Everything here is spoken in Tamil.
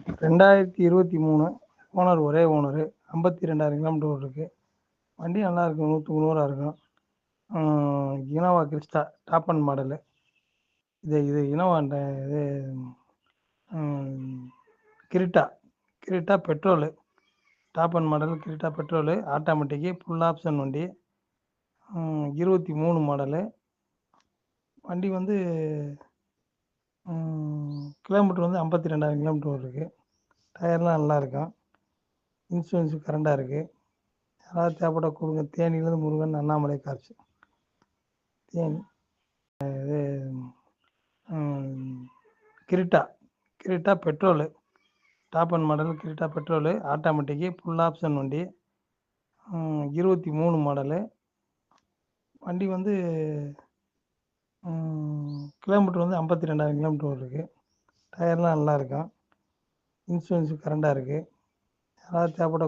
2023 ஓனர் ஒரே ஓனரு 52,000 கிலோமீட்டர் ஓடிருக்கு. வண்டி நல்லா இருக்கும், 100க்கு 100 இருக்கும். Innova Crysta top and model. இது இனோவா இது criteria petrol top and model. Criteria petrol automatic full option வண்டி. 23 மாடலு. வண்டி வந்து கிலோமீட்டர் வந்து 52,000 கிலோமீட்டர் ஓடிருக்கு. டயர்லாம் நல்லா இருக்கும். இன்சூரன்ஸு கரண்டாக இருக்குது. யாராவது தேவைப்பட கொடுங்க. தேனியிலேருந்து முருகன், அண்ணாமலை கார்ஸ். தேனி இது criteria petrol top and model. Criteria petrol automatic full option வண்டி. 23 மாடலு. வண்டி வந்து கிலோமீட்டர் வந்து 52,000 கிலோமீட்டர் ஓடிருக்கு. டயர்லாம் நல்லா இருக்கும். இன்சூரன்ஸு கரண்டாக இருக்குது. யாராவது தேவைப்பட